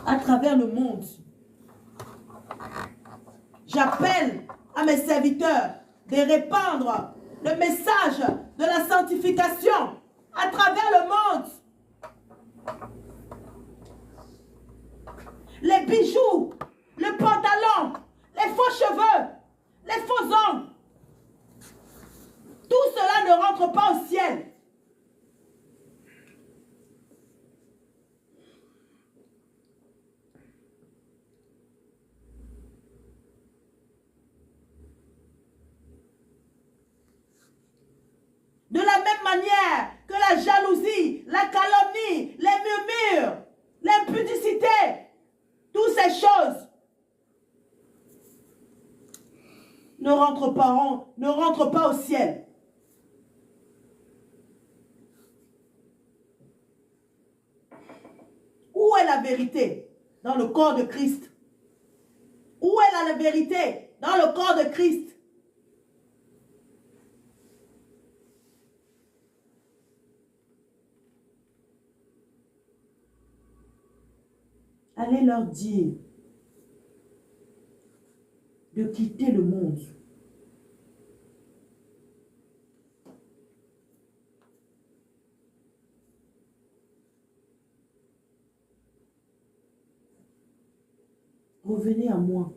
à travers le monde. J'appelle à mes serviteurs de répandre le message de la sanctification à travers le monde. Les bijoux, le pantalon, les faux cheveux, les faux ongles, tout cela ne rentre pas au ciel. De la même manière que la jalousie, la calomnie, les murmures, l'impudicité, toutes ces choses ne rentrent pas au ciel. Où est la vérité dans le corps de Christ? Où est la vérité dans le corps de Christ? Allez leur dire de quitter le monde. Revenez à moi.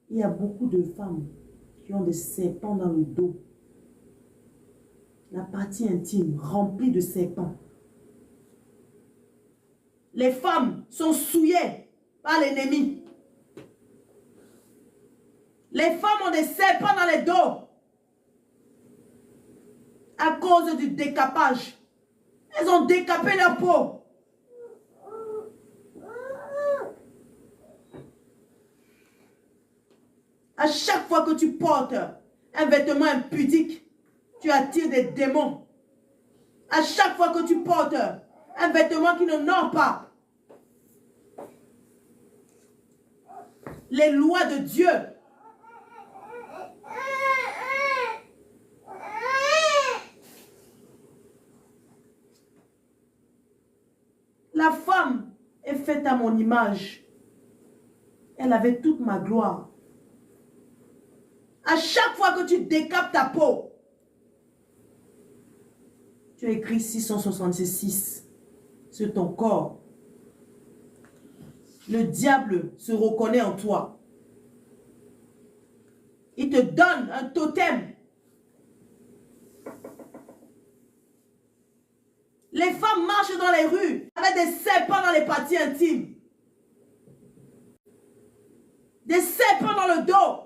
Il y a beaucoup de femmes qui ont des serpents dans le dos. La partie intime remplie de serpents. Les femmes sont souillées par l'ennemi. Les femmes ont des serpents dans les dos à cause du décapage. Elles ont décapé leur peau. À chaque fois que tu portes un vêtement impudique, tu attires des démons. À chaque fois que tu portes un vêtement qui n'honore pas les lois de Dieu, la femme est faite à mon image. Elle avait toute ma gloire. À chaque fois que tu décapes ta peau, tu as écrit 666 sur ton corps. Le diable se reconnaît en toi. Il te donne un totem. Les femmes marchent dans les rues avec des serpents dans les parties intimes. Des serpents dans le dos.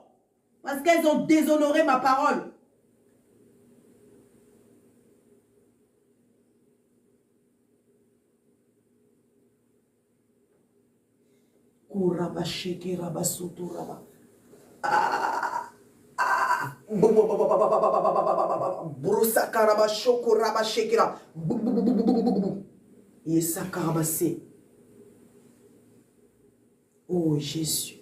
Parce qu'elles ont déshonoré ma parole. Oh Jésus.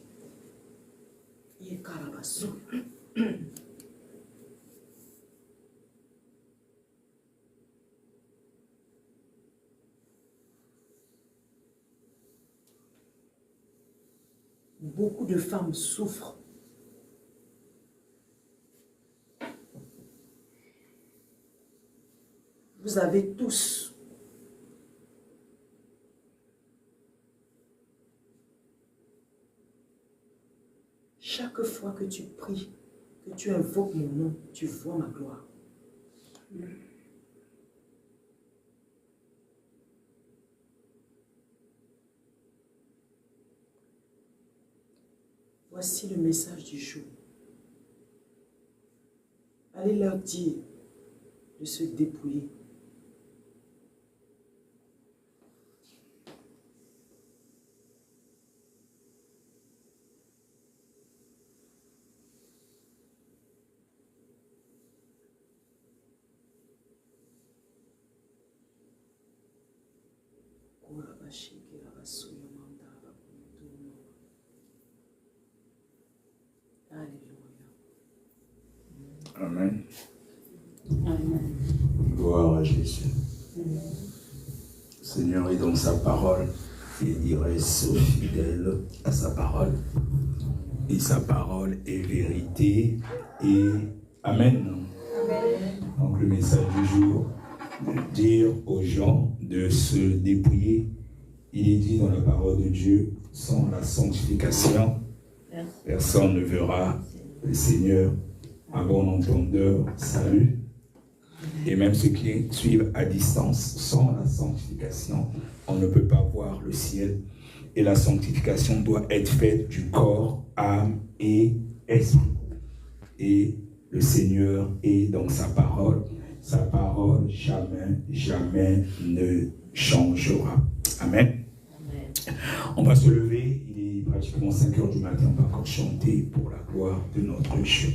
Beaucoup de femmes souffrent. Vous avez tous chaque fois que tu pries, que tu invoques mon nom, tu vois ma gloire. Voici le message du jour. Allez leur dire de se dépouiller. Alléluia. Amen. Amen. Gloire à Jésus. Le Seigneur est dans sa parole et il reste fidèle à sa parole. Et sa parole est vérité et Amen. Donc le message du jour, de dire aux gens de se dépouiller. Il est dit dans la parole de Dieu, sans la sanctification, personne ne verra le Seigneur. À bon entendeur, salut. Et même ceux qui suivent à distance, sans la sanctification, on ne peut pas voir le ciel. Et la sanctification doit être faite du corps, âme et esprit. Et le Seigneur est dans sa parole. Sa parole jamais, jamais ne changera. Amen. On va se lever. Il est pratiquement 5 heures du matin. On va encore chanter pour la gloire de notre Dieu.